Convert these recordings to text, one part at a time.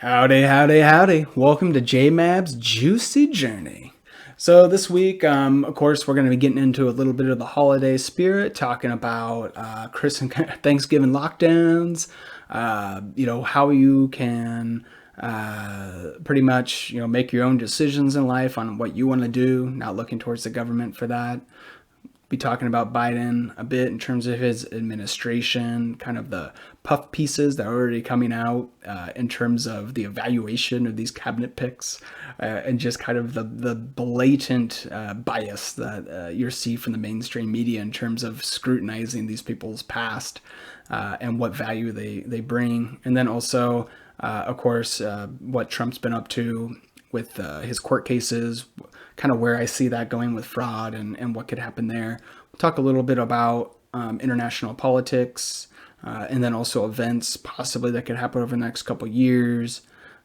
Howdy, howdy, howdy. Welcome to JMAB's Juicy Journey. So this week, of course, we're going to be getting into a little bit of the holiday spirit, talking about Thanksgiving lockdowns, how you can pretty much, make your own decisions in life on what you want to do, not looking towards the government for that. Be talking about Biden a bit in terms of his administration, kind of the puff pieces that are already coming out in terms of the evaluation of these cabinet picks, and just kind of the blatant bias that you see from the mainstream media in terms of scrutinizing these people's past and what value they bring. And then also, of course, what Trump's been up to with his court cases, kind of where I see that going with fraud and what could happen there. We'll talk a little bit about international politics and then also events possibly that could happen over the next couple years.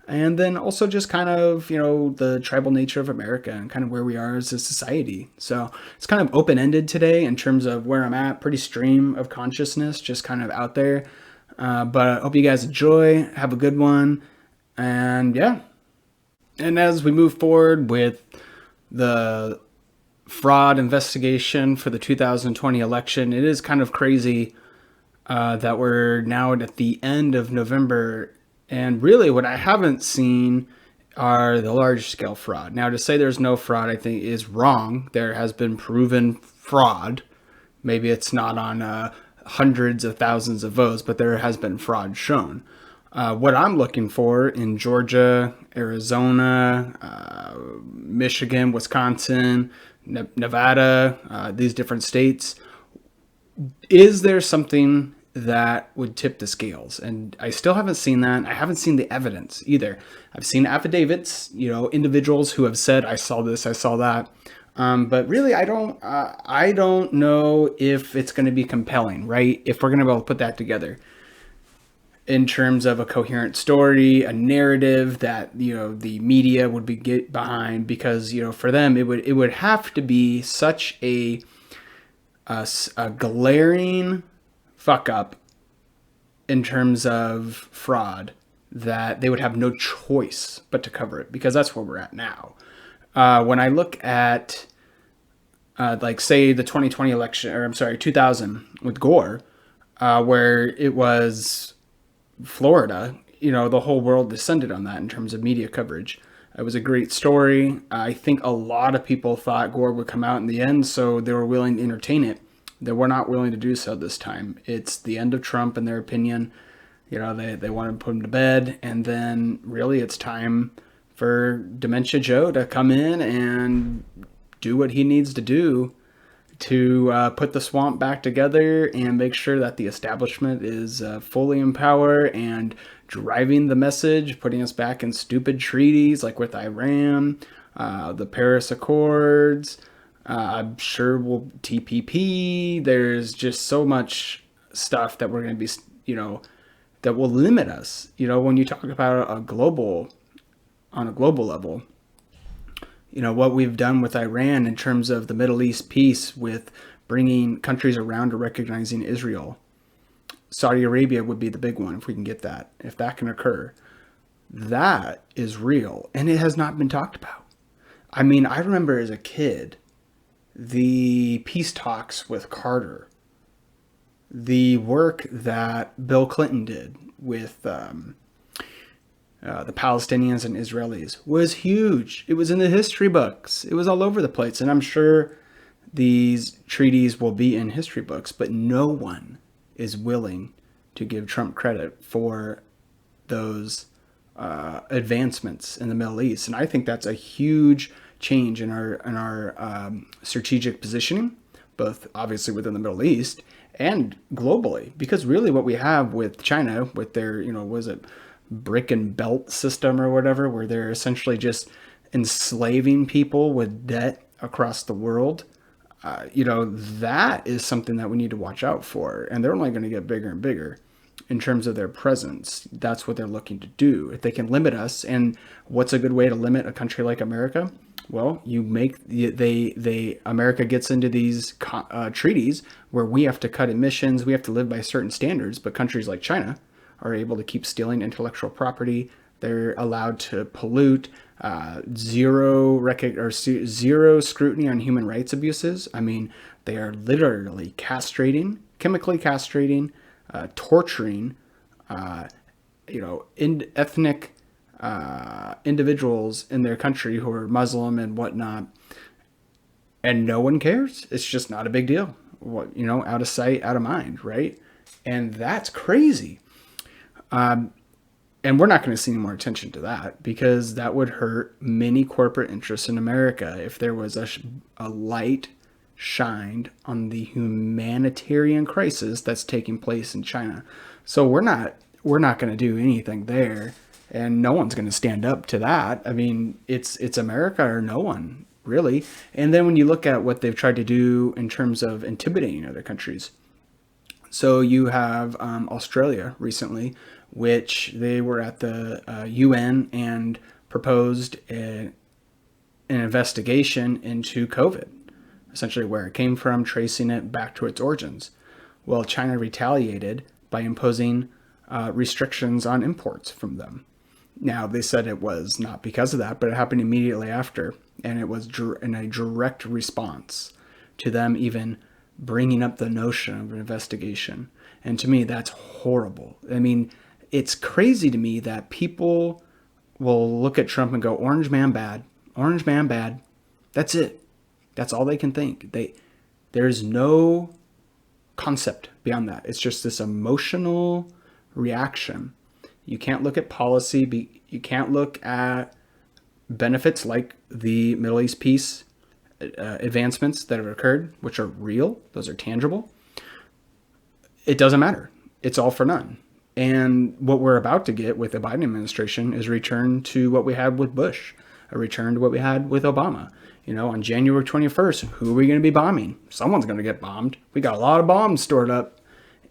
And then also just kind of, the tribal nature of America and kind of where we are as a society. So it's kind of open-ended today in terms of where I'm at, pretty stream of consciousness, just kind of out there. But I hope you guys enjoy, have a good one, and yeah. And as we move forward with the fraud investigation for the 2020 election, it is kind of crazy that we're now at the end of November. And really, what I haven't seen are the large scale fraud. Now, to say there's no fraud, I think is wrong. There has been proven fraud. Maybe it's not on hundreds of thousands of votes, but there has been fraud shown. What I'm looking for in Georgia, Arizona, Michigan, Wisconsin, Nevada, these different states, is there something that would tip the scales? And I still haven't seen that. I haven't seen the evidence either. I've seen affidavits, individuals who have said, I saw this, I saw that. But really, I don't know if it's going to be compelling, right? If we're going to be able to put that together in terms of a coherent story, a narrative that the media would be get behind, because for them it would have to be such a glaring fuck up in terms of fraud that they would have no choice but to cover it, because that's where we're at now. When I look at say the 2020 election, or I'm sorry, 2000 with Gore, where it was Florida, the whole world descended on that in terms of media coverage. It was a great story. I think a lot of people thought Gore would come out in the end, so they were willing to entertain it. They were not willing to do so this time. It's the end of Trump, in their opinion. They wanted to put him to bed, and then really it's time for Dementia Joe to come in and do what he needs to do to put the swamp back together and make sure that the establishment is fully in power and driving the message, putting us back in stupid treaties like with Iran, the Paris Accords. I'm sure we'll TPP. There's just so much stuff that we're going to be, that will limit us. When you talk about on a global level, what we've done with Iran in terms of the Middle East peace, with bringing countries around to recognizing Israel. Saudi Arabia would be the big one if we can get that. If that can occur, that is real, and it has not been talked about. I mean, I remember as a kid, the peace talks with Carter, the work that Bill Clinton did with the Palestinians and Israelis was huge. It was in the history books. It was all over the place. And I'm sure these treaties will be in history books, but no one is willing to give Trump credit for those advancements in the Middle East. And I think that's a huge change in our strategic positioning, both obviously within the Middle East and globally. Because really what we have with China, with their, was it brick and belt system or whatever, where they're essentially just enslaving people with debt across the world, that is something that we need to watch out for. And they're only going to get bigger and bigger in terms of their presence. That's what they're looking to do. If they can limit us, and what's a good way to limit a country like America? Well, you make America gets into these treaties where we have to cut emissions, we have to live by certain standards, but countries like China are able to keep stealing intellectual property, They're allowed to pollute. Zero scrutiny on human rights abuses. I mean, they are literally castrating, chemically castrating, torturing, ethnic individuals in their country who are Muslim and whatnot, and no one cares. It's just not a big deal. Out of sight, out of mind, right? And that's crazy. And we're not going to see any more attention to that because that would hurt many corporate interests in America if there was a light shined on the humanitarian crisis that's taking place in China. So we're not going to do anything there, and no one's going to stand up to that. I mean, it's America or no one, really. And then when you look at what they've tried to do in terms of intimidating other countries, so you have Australia recently, which they were at the UN and proposed an investigation into COVID, essentially where it came from, tracing it back to its origins. Well, China retaliated by imposing restrictions on imports from them. Now, they said it was not because of that, but it happened immediately after, and it was in a direct response to them even bringing up the notion of an investigation. And to me, that's horrible. I mean, it's crazy to me that people will look at Trump and go, orange man bad, orange man bad. That's it. That's all they can think. There's no concept beyond that. It's just this emotional reaction. You can't look at policy. You can't look at benefits like the Middle East peace advancements that have occurred, which are real. Those are tangible. It doesn't matter. It's all for none. And what we're about to get with the Biden administration is a return to what we had with Bush, a return to what we had with Obama. On January 21st, who are we going to be bombing? Someone's going to get bombed. We got a lot of bombs stored up,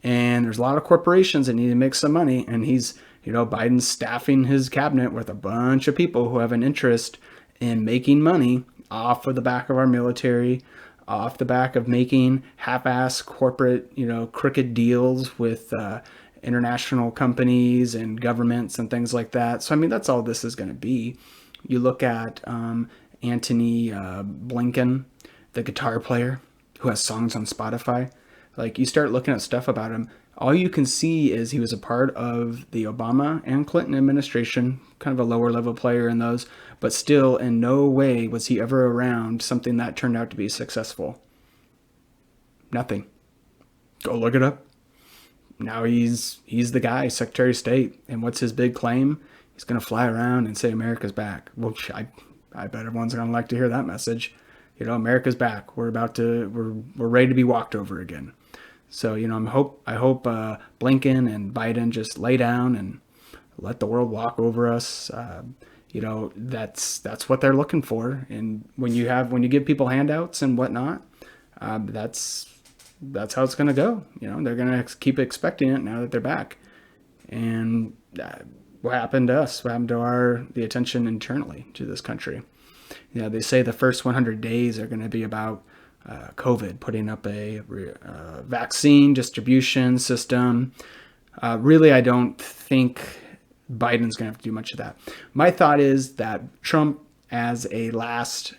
and there's a lot of corporations that need to make some money. And Biden's staffing his cabinet with a bunch of people who have an interest in making money off of the back of our military, off the back of making half-ass corporate, crooked deals with international companies and governments and things like that. So, I mean, that's all this is going to be. You look at Antony Blinken, the guitar player who has songs on Spotify. Like, you start looking at stuff about him, all you can see is he was a part of the Obama and Clinton administration, kind of a lower level player in those, but still in no way was he ever around something that turned out to be successful. Nothing. Go look it up. Now he's the guy, Secretary of State. And what's his big claim? He's going to fly around and say America's back. Well, I bet everyone's going to like to hear that message. America's back. We're ready to be walked over again. So, I hope Blinken and Biden just lay down and let the world walk over us. That's what they're looking for. And when you give people handouts and whatnot, that's how it's going to go. They're going to keep expecting it now that they're back. And what happened to us? What happened to the attention internally to this country? They say the first 100 days are going to be about COVID, putting up a vaccine distribution system. Really, I don't think Biden's going to have to do much of that. My thought is that Trump, as a last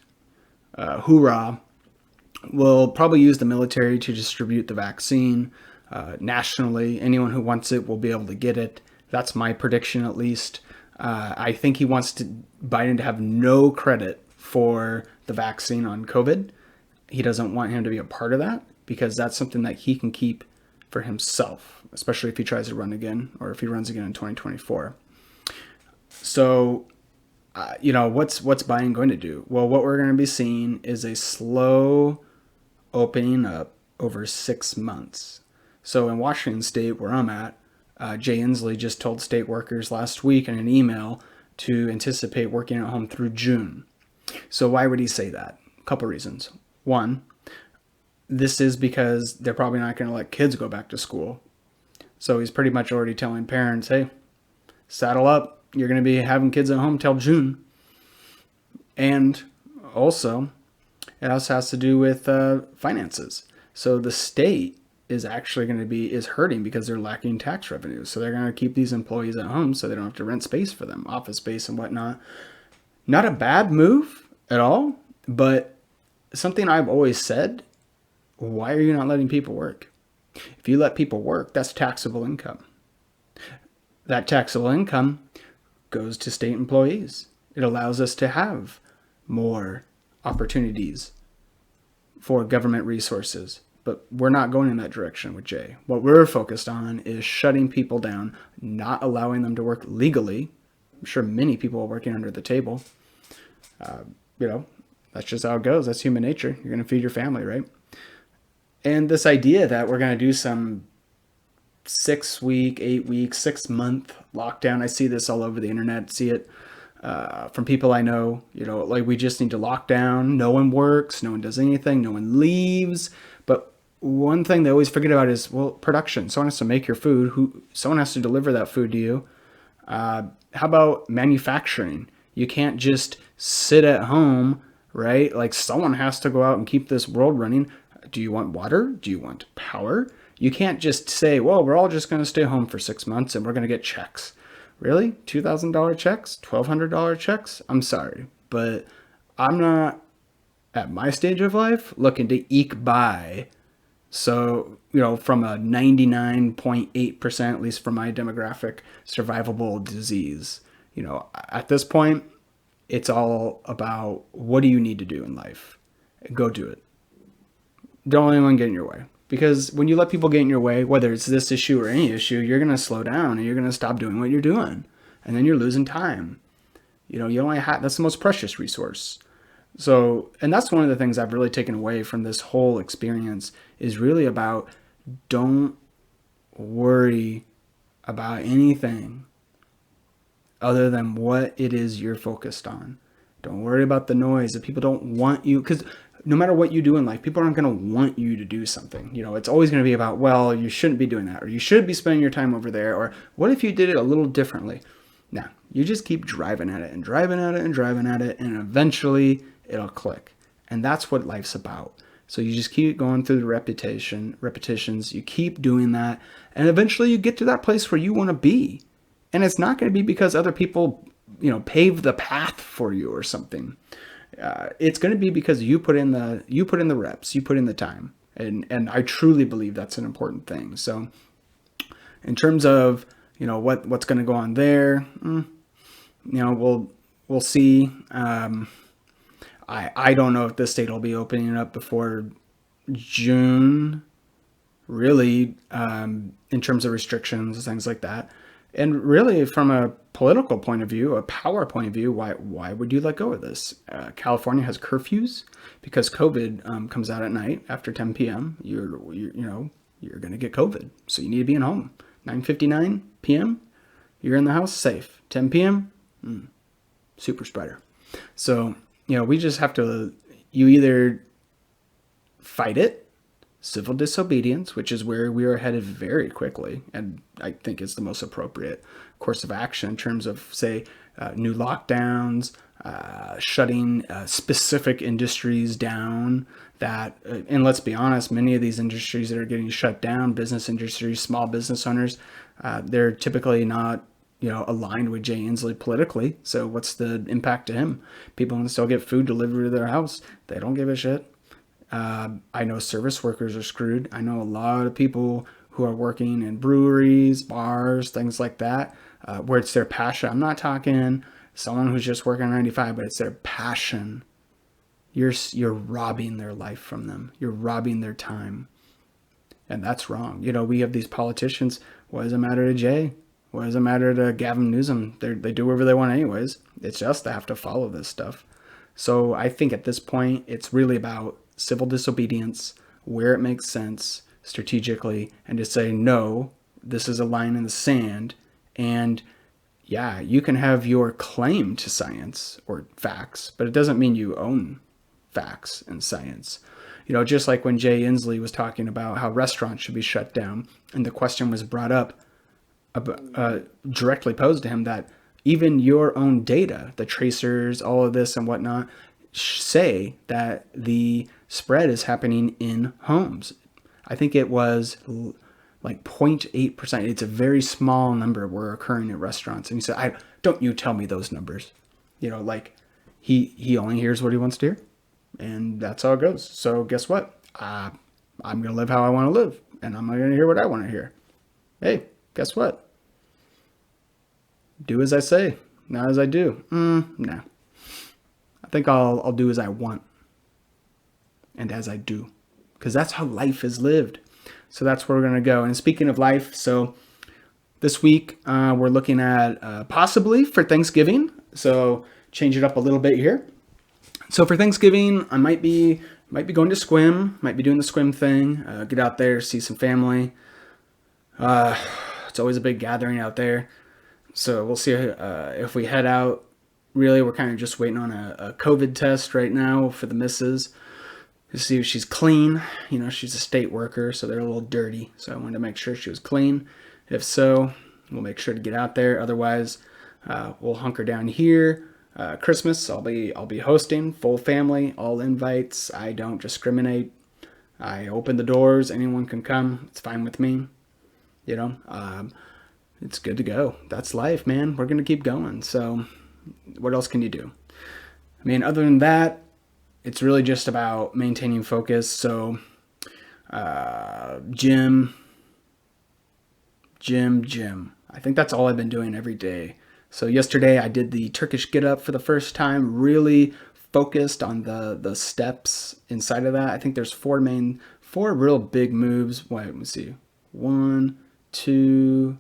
hoorah, will probably use the military to distribute the vaccine nationally. Anyone who wants it will be able to get it. That's my prediction, at least. I think he wants Biden to have no credit for the vaccine on COVID. He doesn't want him to be a part of that because that's something that he can keep for himself, especially if he tries to run again or if he runs again in 2024. So, what's Biden going to do? Well, what we're going to be seeing is a slow opening up over 6 months. So in Washington State, where I'm at, Jay Inslee just told state workers last week in an email to anticipate working at home through June. So why would he say that? A couple reasons. One, this is because they're probably not going to let kids go back to school. So he's pretty much already telling parents, hey, saddle up. You're going to be having kids at home till June. And also, it also has to do with finances. So the state is actually going to be is hurting because they're lacking tax revenue. So they're going to keep these employees at home so they don't have to rent space for them, office space and whatnot. Not a bad move at all, but something I've always said, why are you not letting people work? If you let people work, that's taxable income. That taxable income goes to state employees. It allows us to have more opportunities for government resources. But we're not going in that direction with Jay. What we're focused on is shutting people down, not allowing them to work legally. I'm sure many people are working under the table. That's just how it goes. That's human nature. You're going to feed your family, right? And this idea that we're going to do some 6-week, 8-week, 6-month lockdown. I see this all over the internet. See it from people I know. Like we just need to lock down. No one works. No one does anything. No one leaves. But one thing they always forget about is, production. Someone has to make your food. Someone has to deliver that food to you. How about manufacturing? You can't just sit at home, right? Like someone has to go out and keep this world running. Do you want water? Do you want power? You can't just say, well, we're all just going to stay home for 6 months and we're going to get checks. Really? $2,000 checks? $1,200 checks? I'm sorry, but I'm not at my stage of life looking to eke by. So, from a 99.8%, at least for my demographic, survivable disease, at this point, it's all about what do you need to do in life? Go do it. Don't let anyone get in your way. Because when you let people get in your way, whether it's this issue or any issue, you're going to slow down and you're going to stop doing what you're doing. And then you're losing time. You only have, that's the most precious resource. So, and that's one of the things I've really taken away from this whole experience is really about don't worry about anything other than what it is you're focused on. Don't worry about the noise. If people don't want you, because no matter what you do in life, people aren't going to want you to do something. It's always going to be about, well, you shouldn't be doing that, or you should be spending your time over there, or what if you did it a little differently? Now, you just keep driving at it and driving at it and driving at it, and eventually it'll click. And that's what life's about. So you just keep going through the repetitions, you keep doing that, and eventually you get to that place where you want to be. And it's not going to be because other people, pave the path for you or something. It's going to be because you put in the reps, you put in the time, and I truly believe that's an important thing. So, in terms of what's going to go on there, we'll see. I don't know if the state will be opening up before June, really, in terms of restrictions and things like that. And really, from a political point of view, a power point of view, why would you let go of this? California has curfews because COVID comes out at night after 10 p.m. You're going to get COVID, so you need to be in home. 9:59 p.m. You're in the house, safe. 10 p.m. Super spreader. So we just have to. You either fight it. Civil disobedience, which is where we are headed very quickly, and I think is the most appropriate course of action in terms of, say, new lockdowns, shutting specific industries down. And let's be honest, many of these industries that are getting shut down, business industries, small business owners, they're typically not aligned with Jay Inslee politically. So what's the impact to him? People can still get food delivered to their house. They don't give a shit. I know service workers are screwed. I know a lot of people who are working in breweries, bars, things like that, where it's their passion. I'm not talking someone who's just working 9 to 5, but it's their passion. You're robbing their life from them. You're robbing their time. And that's wrong. We have these politicians. What does it matter to Jay? What does it matter to Gavin Newsom? They do whatever they want anyways. It's just they have to follow this stuff. So I think at this point, it's really about civil disobedience, where it makes sense strategically, and to say, no, this is a line in the sand. And yeah, you can have your claim to science or facts, but it doesn't mean you own facts and science. Just like when Jay Inslee was talking about how restaurants should be shut down, and the question was brought up, directly posed to him, that even your own data, the tracers, all of this and whatnot, say that the spread is happening in homes. I think it was like 0.8%. It's a very small number were occurring at restaurants. And he said, "I don't you tell me those numbers." Like he only hears what he wants to hear, and that's how it goes. So guess what? I'm gonna live how I want to live, and I'm gonna hear what I want to hear. Hey, guess what? Do as I say, not as I do. No. I think I'll do as I want and as I do, because that's how life is lived. So that's where we're gonna go. And speaking of life, so this week we're looking at possibly for Thanksgiving. So change it up a little bit here. So for Thanksgiving, I might be going to swim, might be doing the swim thing, get out there, see some family. It's always a big gathering out there. So we'll see if we head out. Really, we're kind of just waiting on a COVID test right now for the missus to see if she's clean. She's a state worker, so they're a little dirty. So I wanted to make sure she was clean. If so, we'll make sure to get out there. Otherwise, we'll hunker down here. Christmas, I'll be hosting, full family, all invites. I don't discriminate. I open the doors. Anyone can come. It's fine with me. It's good to go. That's life, man. We're gonna keep going. So, what else can you do? I mean, other than that, it's really just about maintaining focus. So, gym. I think that's all I've been doing every day. So yesterday I did the Turkish get up for the first time, really focused on the steps inside of that. I think there's four real big moves. Wait, let me see. 1, 2,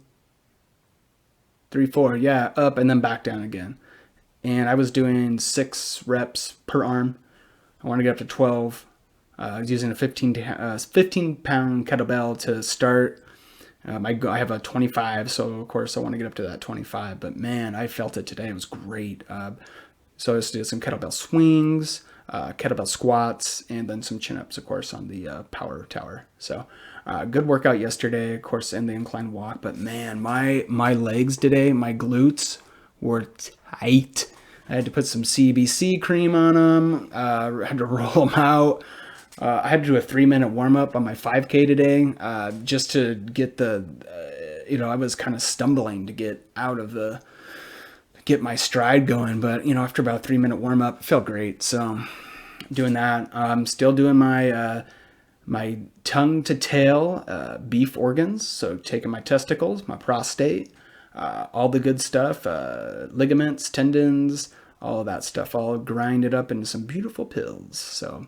3, 4. Yeah, up and then back down again. And I was doing 6 reps per arm. I want to get up to 12. I was using a 15-pound kettlebell to start. I have a 25, so of course I want to get up to that 25. But man, I felt it today. It was great. So I just did some kettlebell swings, kettlebell squats, and then some chin-ups, of course, on the power tower. So good workout yesterday, of course, and the incline walk. But man, my legs today, my glutes were tight. I had to put some CBC cream on them. I had to roll them out. I had to do a 3-minute warm-up on my 5K today, just to get I was kind of stumbling to get my stride going. But, after about a 3-minute warm-up, it felt great. So doing that. I'm still doing my tongue to tail beef organs. So taking my testicles, my prostate, all the good stuff, ligaments, tendons, all of that stuff, all grind it up into some beautiful pills. So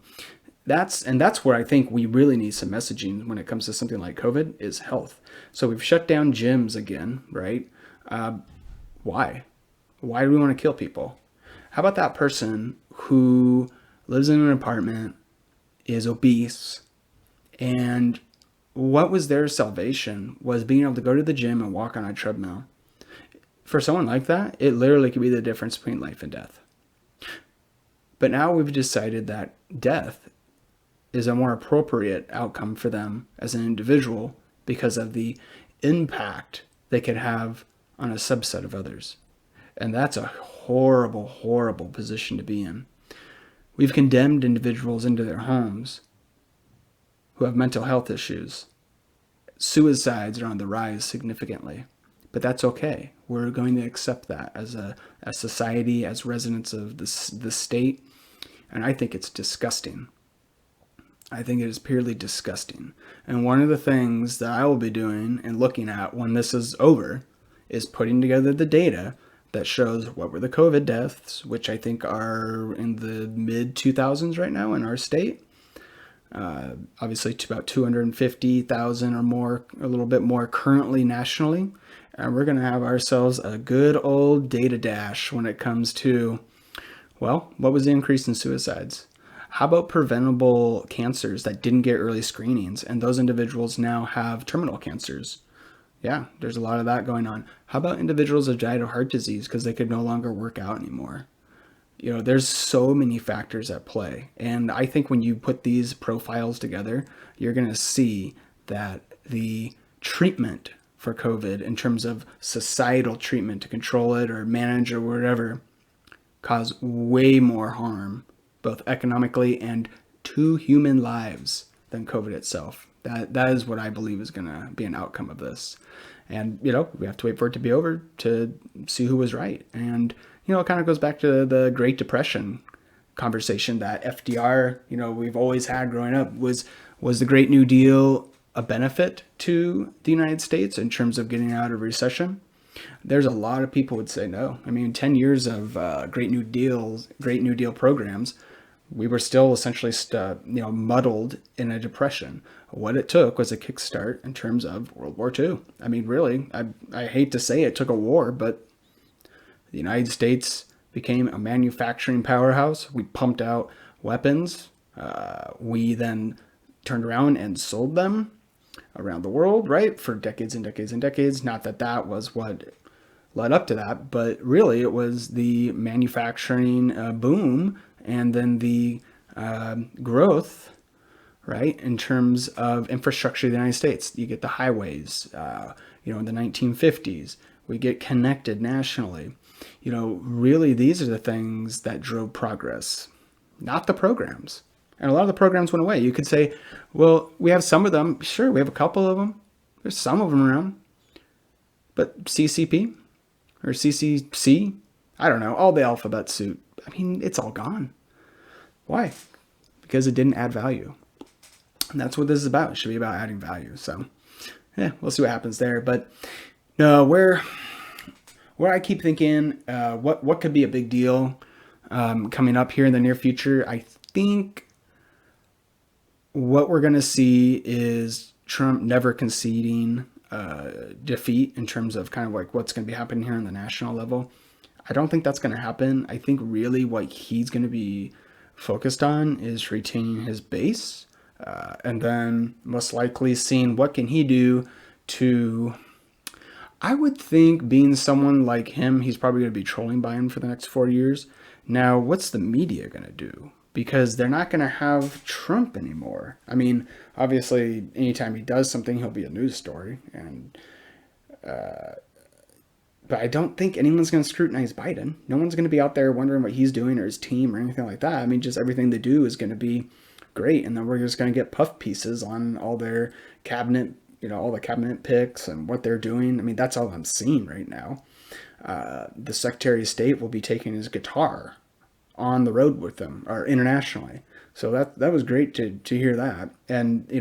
that's where I think we really need some messaging when it comes to something like COVID is health. So we've shut down gyms again, right? Why? Why do we want to kill people? How about that person who lives in an apartment, is obese, and what was their salvation was being able to go to the gym and walk on a treadmill. For someone like that, it literally could be the difference between life and death. But now we've decided that death is a more appropriate outcome for them as an individual because of the impact they could have on a subset of others. And that's a horrible, horrible position to be in. We've condemned individuals into their homes who have mental health issues. Suicides are on the rise significantly, but that's okay. We're going to accept that as a society, as residents of the state, and I think it's disgusting. I think it is purely disgusting. And one of the things that I will be doing and looking at when this is over is putting together the data that shows what were the COVID deaths, which I think are in the mid-2000s right now in our state. Obviously to about 250,000 or more, a little bit more currently nationally. And we're going to have ourselves a good old data dash when it comes to, well, what was the increase in suicides? How about preventable cancers that didn't get early screenings and those individuals now have terminal cancers? Yeah, there's a lot of that going on. How about individuals that died of heart disease because they could no longer work out anymore? There's so many factors at play. And I think when you put these profiles together, you're going to see that the treatment for COVID in terms of societal treatment to control it or manage or whatever cause way more harm, both economically and to human lives than COVID itself. That is what I believe is going to be an outcome of this. And, you know, we have to wait for it to be over to see who was right. And, you know, it kind of goes back to the Great Depression conversation that FDR, you know, we've always had growing up. Was the Great New Deal a benefit to the United States in terms of getting out of recession? There's a lot of people would say no. I mean, 10 years of Great New Deal programs, we were still essentially muddled in a depression. What it took was a kickstart in terms of World War II. I mean, really, I hate to say it took a war, but the United States became a manufacturing powerhouse. We pumped out weapons. We then turned around and sold them around the world, right, for decades and decades and decades. Not that that was what led up to that, but really it was the manufacturing boom and then the growth, right, in terms of infrastructure of the United States. You get the highways, in the 1950s. We get connected nationally. You know, really these are the things that drove progress, not the programs. And a lot of the programs went away. You could say, well, we have some of them. Sure, we have a couple of them. There's some of them around. But CCP or CCC, I don't know, all the alphabet soup. I mean, it's all gone. Why? Because it didn't add value. And that's what this is about. It should be about adding value. So, we'll see what happens there. But no, where I keep thinking, what could be a big deal coming up here in the near future, I think what we're going to see is Trump never conceding defeat in terms of kind of like what's going to be happening here on the national level. I don't think that's going to happen. I think really what he's going to be focused on is retaining his base and then most likely seeing what can he do to, I would think being someone like him, he's probably going to be trolling Biden for the next 4 years. Now, what's the media going to do? Because they're not going to have Trump anymore. I mean, obviously, anytime he does something, he'll be a news story. But I don't think anyone's going to scrutinize Biden. No one's going to be out there wondering what he's doing or his team or anything like that. I mean, just everything they do is going to be great. And then we're just going to get puff pieces on all their cabinet, all the cabinet picks and what they're doing. I mean, that's all I'm seeing right now. The Secretary of State will be taking his guitar on the road with them or internationally. So that was great to hear that. And,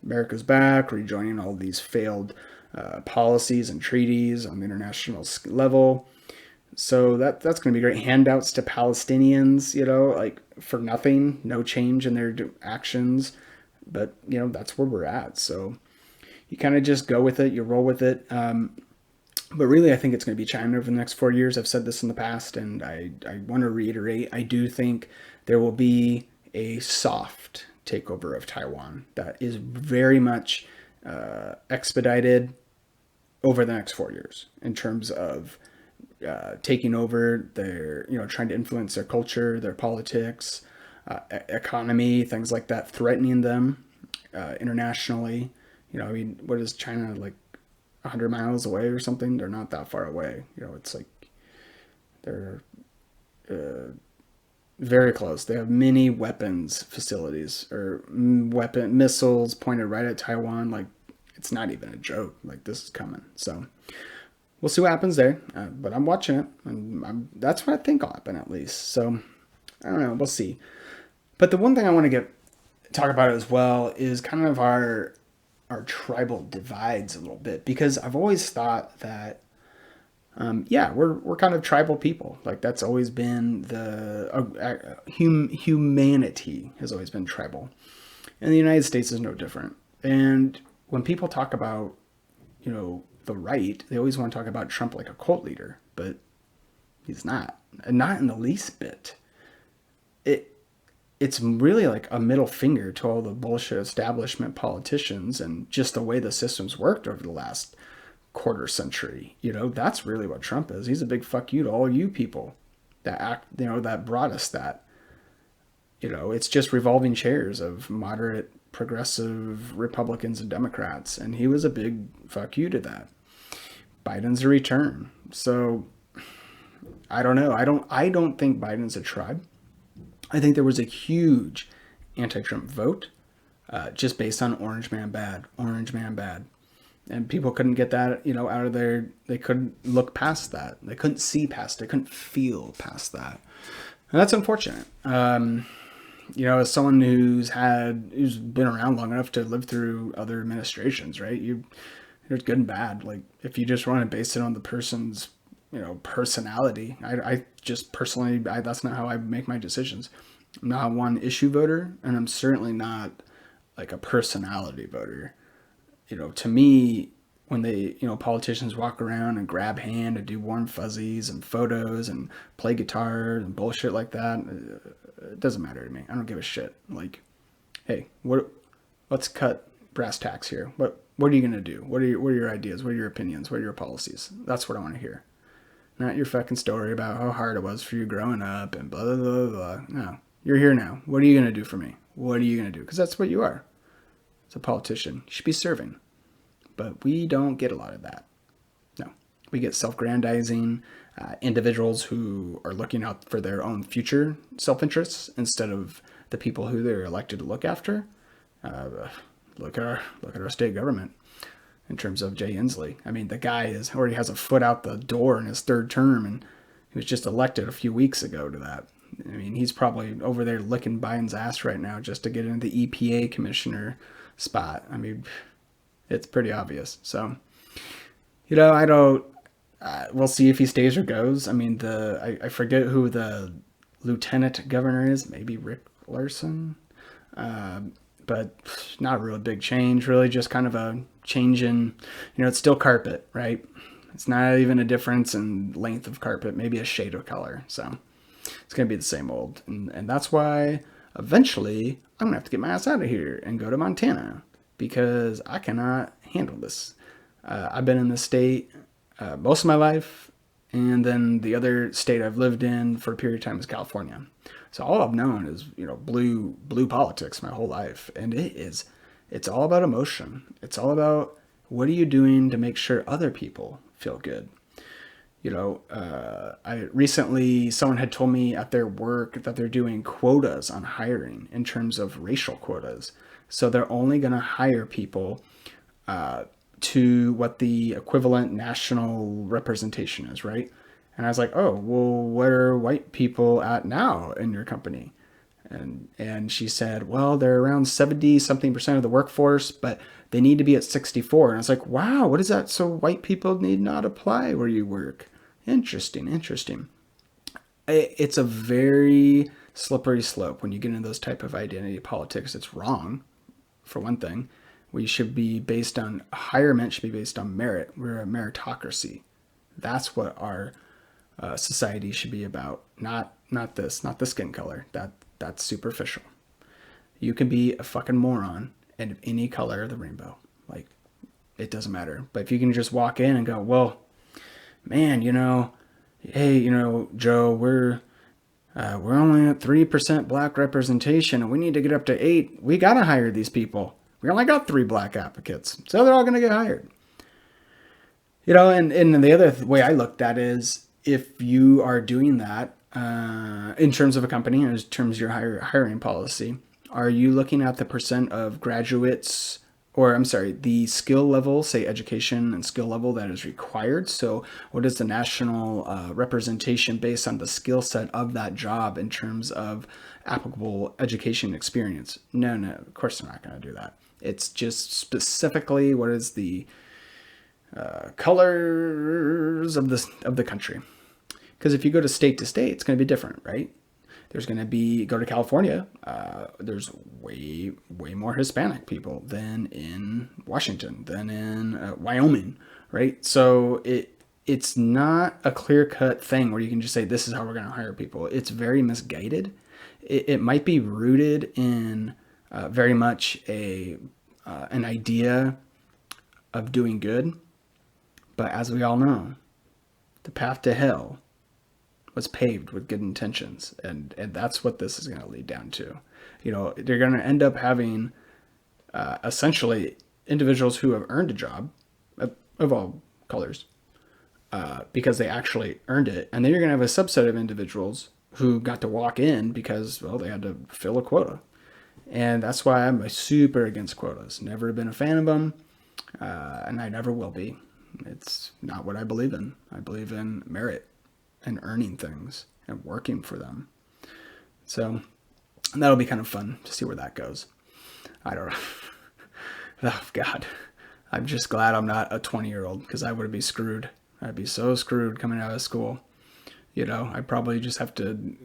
America's back, rejoining all these failed policies and treaties on the international level. So that's going to be great. Handouts to Palestinians, like for nothing, no change in their actions. But, that's where we're at. So you kind of just go with it, you roll with it. But really, I think it's going to be China over the next 4 years. I've said this in the past, and I want to reiterate. I do think there will be a soft takeover of Taiwan that is very much expedited over the next 4 years in terms of taking over their, trying to influence their culture, their politics, economy, things like that, threatening them internationally. What is China like? 100 miles away or something? They're not that far away. It's like they're very close. They have many weapons facilities or missiles pointed right at Taiwan. Like, it's not even a joke. Like, this is coming. So we'll see what happens there. But I'm watching it, and that's what I think will happen at least. So I don't know. We'll see. But the one thing I want to talk about as well is kind of our tribal divides a little bit, because I've always thought that we're kind of tribal people. Like, that's always been the humanity has always been tribal, and the United States is no different. And when people talk about the right, they always want to talk about Trump like a cult leader, but he's not, and not in the least bit. It's really like a middle finger to all the bullshit establishment politicians and just the way the system's worked over the last quarter century. That's really what Trump is. He's a big fuck you to all you people that that brought us that. It's just revolving chairs of moderate, progressive Republicans and Democrats. And he was a big fuck you to that. Biden's a return. So I don't know. I don't think Biden's a tribe. I think there was a huge anti-Trump vote just based on Orange Man bad, Orange Man bad. And people couldn't get that, out of their, they couldn't look past that. They couldn't see past it, couldn't feel past that. And that's unfortunate. As someone who's been around long enough to live through other administrations, right? There's good and bad. Like, if you just want to base it on the person's, personality, I just personally, that's not how I make my decisions. I'm not a one issue voter, and I'm certainly not like a personality voter. To me, when they, politicians walk around and grab hand and do warm fuzzies and photos and play guitar and bullshit like that, it doesn't matter to me. I don't give a shit. Like, hey, let's cut brass tacks here. What are you gonna do? What are your ideas? What are your opinions? What are your policies? That's what I want to hear. Not your fucking story about how hard it was for you growing up and blah blah blah blah. No, you're here now. What are you gonna do for me? What are you gonna do? Because that's what you are. As a politician, you should be serving. But we don't get a lot of that. No, we get self-grandizing individuals who are looking out for their own future self-interests instead of the people who they're elected to look after. Look at our state government in terms of Jay Inslee. I mean, the guy already has a foot out the door in his third term, and he was just elected a few weeks ago to that. I mean, he's probably over there licking Biden's ass right now just to get into the EPA commissioner spot. I mean, it's pretty obvious. So, I don't. We'll see if he stays or goes. I mean, I forget who the lieutenant governor is. Maybe Rick Larson. But not a real big change. Really, just kind of a change in. It's still carpet, right? It's not even a difference in length of carpet. Maybe a shade of color. So it's gonna be the same old, and that's why eventually I'm gonna have to get my ass out of here and go to Montana, because I cannot handle this. I've been in this state most of my life, and then the other state I've lived in for a period of time is California. So all I've known is blue politics my whole life, and it's all about emotion. It's all about what are you doing to make sure other people feel good. I recently, someone had told me at their work that they're doing quotas on hiring in terms of racial quotas. So they're only going to hire people to what the equivalent national representation is, right? And I was like, oh, well, what are white people at now in your company? And she said, well, they're around 70 something % of the workforce, but they need to be at 64. And I was like, wow, what is that? So white people need not apply where you work. Interesting. It's a very slippery slope when you get into those type of identity politics. It's wrong, for one thing. We should be based on, hirement should be based on merit. We're a meritocracy. That's what our society should be about. Not the skin color. That's superficial. You can be a fucking moron and of any color of the rainbow. Like, it doesn't matter. But if you can just walk in and go, well, man, hey, Joe, we're only at 3% black representation, and we need to get up to 8. We got to hire these people. We only got 3 black applicants, so they're all going to get hired. And the other way I looked at is, if you are doing that in terms of a company, in terms of your hiring policy, are you looking at the % of graduates, or I'm sorry, the skill level, say education and skill level that is required? So what is the national representation based on the skill set of that job in terms of applicable education experience? No, of course they're not going to do that. It's just specifically what is the colors of the country. Because if you go to state, it's going to be different, right? There's going to be, go to California, there's way more Hispanic people than in Washington, than in Wyoming, right? So it's not a clear-cut thing where you can just say, this is how we're going to hire people. It's very misguided. It might be rooted in very much an idea of doing good. But as we all know, the path to hell was paved with good intentions. And that's what this is going to lead down to. They're going to end up having essentially individuals who have earned a job of all colors because they actually earned it. And then you're going to have a subset of individuals who got to walk in because, well, they had to fill a quota. And that's why I'm super against quotas. Never been a fan of them, and I never will be. It's not what I believe in. I believe in merit and earning things and working for them. So that'll be kind of fun to see where that goes. I don't know. Oh, God. I'm just glad I'm not a 20-year-old because I would be screwed. I'd be so screwed coming out of school. You know, I'd probably just have to,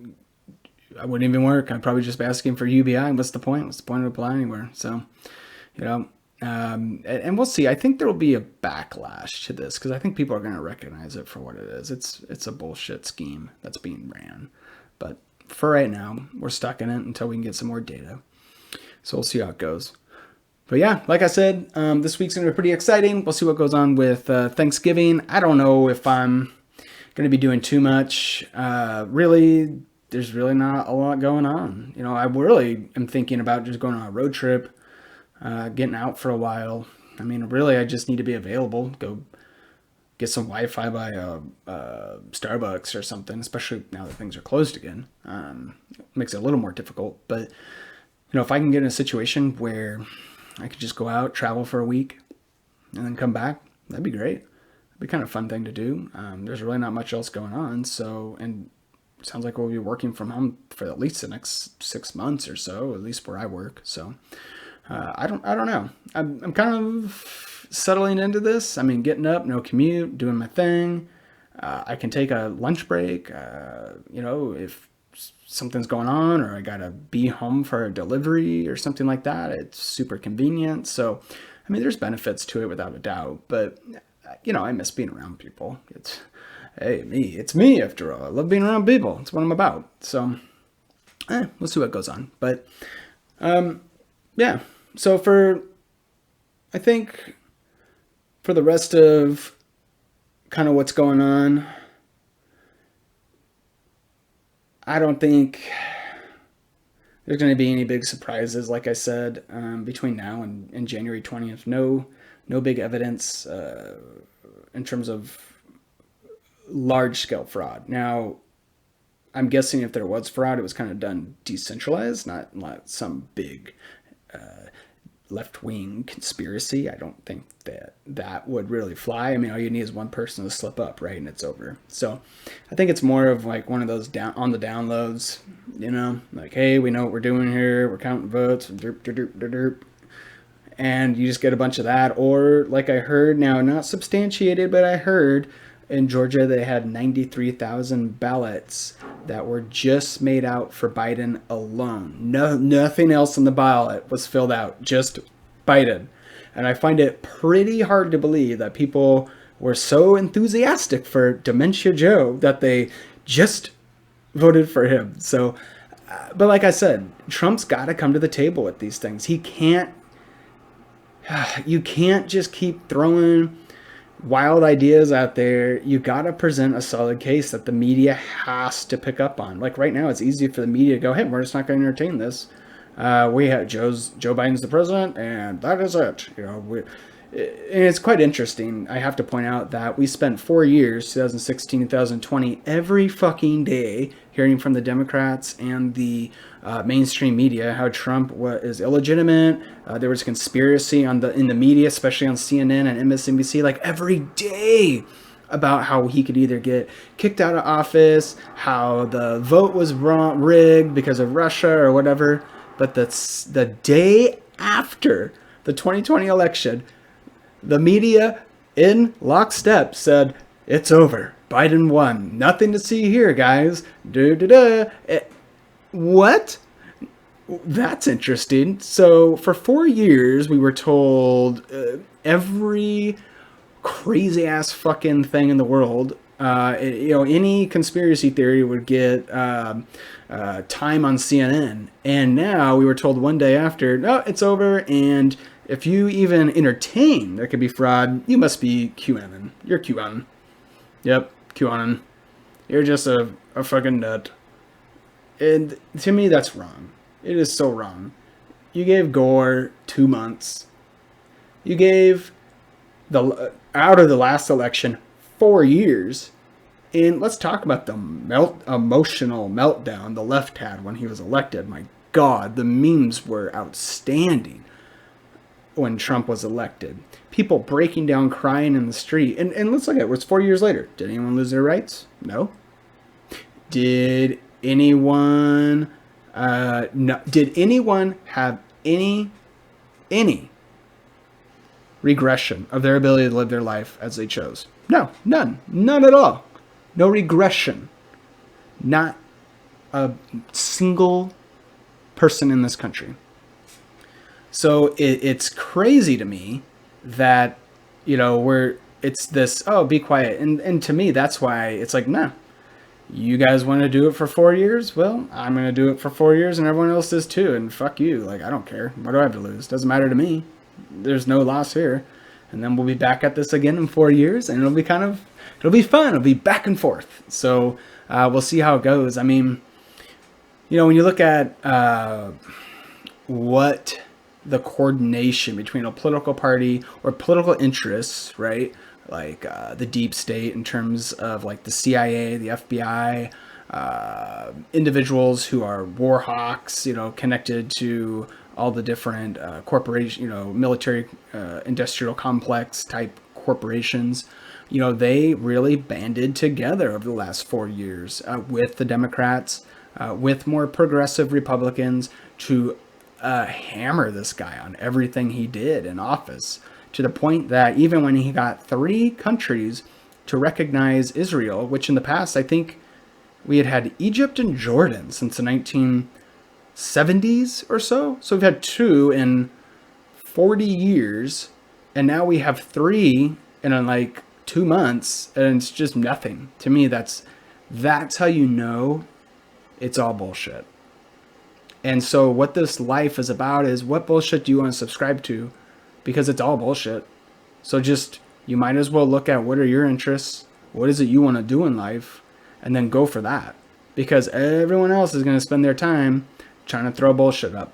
I wouldn't even work. I'd probably just be asking for UBI. What's the point? What's the point of applying anywhere? So, you know, and we'll see. I think there will be a backlash to this because I think people are going to recognize it for what it is. It's a bullshit scheme that's being ran. But for right now, we're stuck in it until we can get some more data. So we'll see how it goes. But yeah, like I said, this week's going to be pretty exciting. We'll see what goes on with Thanksgiving. I don't know if I'm going to be doing too much. Really, there's really not a lot going on. You know, I really am thinking about just going on a road trip, getting out for a while. I mean, really, I just need to be available. Go get some Wi-Fi by Starbucks or something, especially now that things are closed again. It makes it a little more difficult. But, you know, if I can get in a situation where I could just go out, travel for a week, and then come back, that'd be great. It'd be kind of a fun thing to do. There's really not much else going on. So, and it sounds like we'll be working from home for at least the next 6 months or so, at least where I work. So, I don't know. I'm kind of settling into this. I mean, getting up, no commute, doing my thing. I can take a lunch break. You know, if something's going on or I gotta be home for a delivery or something like that, it's super convenient. So, I mean, there's benefits to it without a doubt. But, you know, I miss being around people. It's me after all. I love being around people. It's what I'm about. So, we'll see what goes on. But, yeah. So I think for the rest of kind of what's going on, I don't think there's going to be any big surprises. Like I said, between now and January 20th, no big evidence in terms of large-scale fraud. Now, I'm guessing if there was fraud, it was kind of done decentralized, not some big left-wing conspiracy. I don't think that would really fly. I mean, all you need is one person to slip up, right, and it's over. So I think it's more of like one of those on the downloads, you know, like, hey, we know what we're doing here. We're counting votes, derp, derp, derp, derp. And you just get a bunch of that. Or like I heard, now not substantiated, but I heard in Georgia they had 93,000 ballots that were just made out for Biden alone. Nothing else in the ballot was filled out, just Biden. And I find it pretty hard to believe that people were so enthusiastic for Dementia Joe that they just voted for him. So, but like I said, Trump's got to come to the table with these things. You can't just keep throwing wild ideas out there. You got to present a solid case that the media has to pick up on. Like right now, it's easy for the media to go, hey, we're just not going to entertain this. We have Joe Biden's the president, and that is it. You know, and it's quite interesting. I have to point out that we spent 4 years, 2016, 2020, every fucking day hearing from the Democrats and the mainstream media how Trump is illegitimate. There was conspiracy in the media, especially on CNN and MSNBC, like every day, about how he could either get kicked out of office, how the vote was rigged because of Russia or whatever. But the day after the 2020 election, the media in lockstep said, it's over. Biden won. Nothing to see here, guys. What? That's interesting. So for 4 years, we were told every crazy ass fucking thing in the world. You know, any conspiracy theory would get time on CNN. And now we were told one day after, no, it's over. And if you even entertain there could be fraud, you must be QAnon. You're QAnon. Yep, QAnon. You're just a fucking nut. And to me, that's wrong. It is so wrong. You gave Gore 2 months. You gave out of the last election 4 years. And let's talk about the emotional meltdown the left had when he was elected. My God, the memes were outstanding when Trump was elected. People breaking down, crying in the street. And let's look at it. It's 4 years later. Did anyone lose their rights? No. Did anyone no, did anyone have any regression of their ability to live their life as they chose? No, none at all. No regression. Not a single person in this country. So it's crazy to me that, it's this, oh, be quiet. And to me, that's why it's like, nah, you guys want to do it for 4 years? Well, I'm going to do it for 4 years and everyone else is too. And fuck you. Like, I don't care. What do I have to lose? Doesn't matter to me. There's no loss here. And then we'll be back at this again in 4 years and it'll be fun. It'll be back and forth. So we'll see how it goes. I mean, when you look at what the coordination between a political party or political interests, right? Like the deep state in terms of like the CIA, the FBI, individuals who are war hawks, connected to all the different corporation, military, industrial complex type corporations. They really banded together over the last 4 years with the Democrats, with more progressive Republicans to hammer this guy on everything he did in office, to the point that even when he got 3 countries to recognize Israel, which in the past, I think we had Egypt and Jordan since the 1970s or so. So we've had 2 in 40 years, and now we have 3 in like 2 months, and it's just nothing. To me, that's how you know it's all bullshit. And so what this life is about is, what bullshit do you want to subscribe to? Because it's all bullshit. So you might as well look at what are your interests, what is it you want to do in life, and then go for that. Because everyone else is going to spend their time trying to throw bullshit up.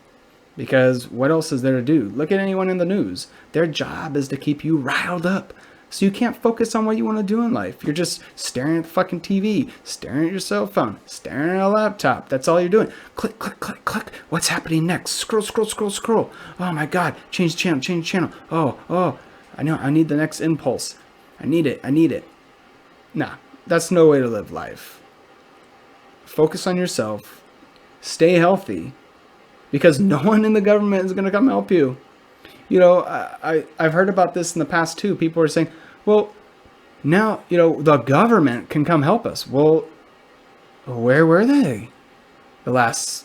Because what else is there to do? Look at anyone in the news. Their job is to keep you riled up. So you can't focus on what you want to do in life. You're just staring at the fucking TV, staring at your cell phone, staring at a laptop. That's all you're doing. Click, click, click, click. What's happening next? Scroll, scroll, scroll, scroll. Oh my God. Change channel, change channel. Oh. I know. I need the next impulse. I need it. Nah, that's no way to live life. Focus on yourself. Stay healthy. Because no one in the government is going to come help you. I've heard about this in the past too. People are saying, well, now, the government can come help us. Well, where were they the last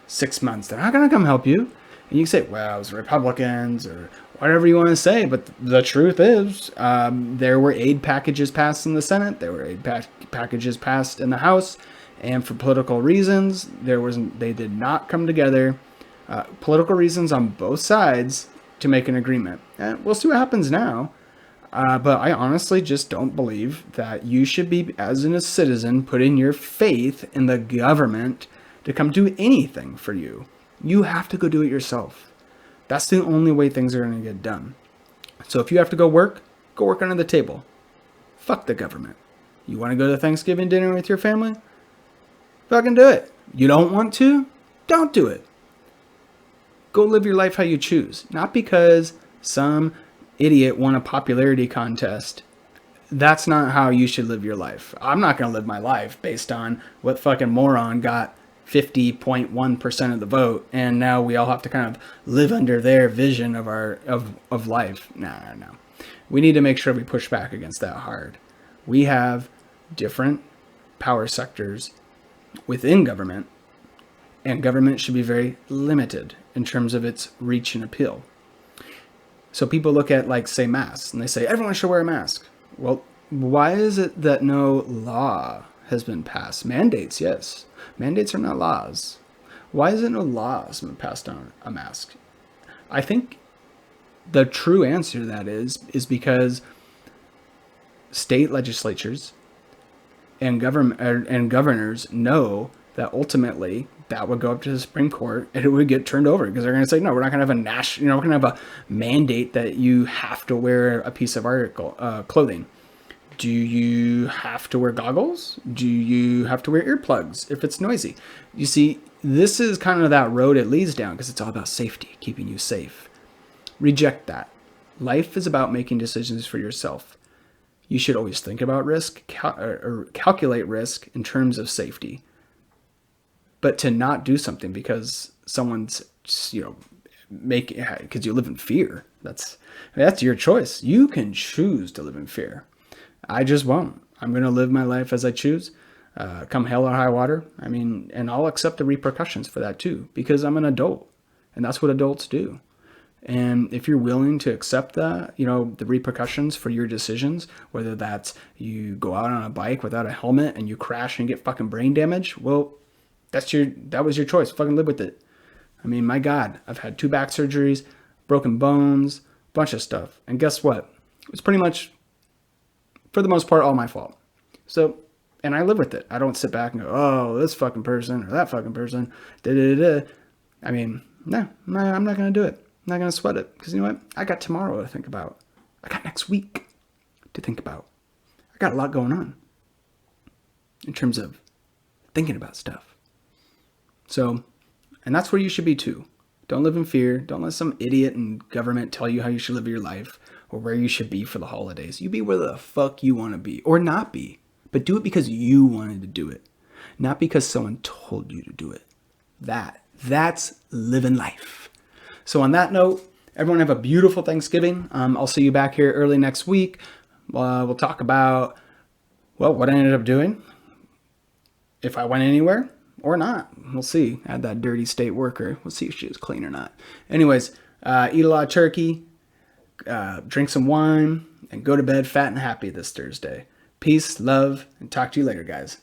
6 months? They're not going to come help you. And you can say, well, it was Republicans or whatever you want to say. But the truth is, there were aid packages passed in the Senate. There were aid packages passed in the House. And for political reasons, they did not come together. Political reasons on both sides to make an agreement. And we'll see what happens now. But I honestly just don't believe that you should be, as a citizen, putting your faith in the government to come do anything for you. You have to go do it yourself. That's the only way things are going to get done. So if you have to go work under the table. Fuck the government. You want to go to Thanksgiving dinner with your family? Fucking do it. You don't want to? Don't do it. Go live your life how you choose. Not because some idiot won a popularity contest. That's not how you should live your life. I'm not going to live my life based on what fucking moron got 50.1% of the vote, and now we all have to kind of live under their vision of life. No. We need to make sure we push back against that hard. We have different power sectors within government, and government should be very limited in terms of its reach and appeal. So people look at, like, say, masks, and they say, everyone should wear a mask. Well, why is it that no law has been passed? Mandates, yes. Mandates are not laws. Why is it no law has been passed on a mask? I think the true answer to that is because state legislatures and governors know that ultimately that would go up to the Supreme Court and it would get turned over, because they're going to say, no, we're not going to have a national, we're going to have a mandate that you have to wear a piece of clothing. Do you have to wear goggles? Do you have to wear earplugs if it's noisy? You see, this is kind of that road it leads down because it's all about safety, keeping you safe. Reject that. Life is about making decisions for yourself. You should always think about risk or calculate risk in terms of safety. But to not do something because someone's, because you live in fear, that's your choice. You can choose to live in fear. I just won't. I'm going to live my life as I choose, come hell or high water. And I'll accept the repercussions for that too, because I'm an adult, and that's what adults do. And if you're willing to accept that, the repercussions for your decisions, whether that's you go out on a bike without a helmet and you crash and get fucking brain damage, well, that was your choice. Fucking live with it. My God, I've had 2 back surgeries, broken bones, bunch of stuff. And guess what? It's pretty much, for the most part, all my fault. So, and I live with it. I don't sit back and go, oh, this fucking person or that fucking person, da-da-da-da. No, I'm not going to do it. I'm not going to sweat it. Because you know what? I got tomorrow to think about. I got next week to think about. I got a lot going on in terms of thinking about stuff. So, and that's where you should be too. Don't live in fear. Don't let some idiot in government tell you how you should live your life or where you should be for the holidays. You be where the fuck you want to be or not be. But do it because you wanted to do it. Not because someone told you to do it. That's living life. So on that note, everyone have a beautiful Thanksgiving. I'll see you back here early next week. We'll talk about, what I ended up doing. If I went anywhere or not. We'll see. I had that dirty state worker. We'll see if she was clean or not. Anyways, eat a lot of turkey, drink some wine, and go to bed fat and happy this Thursday. Peace, love, and talk to you later, guys.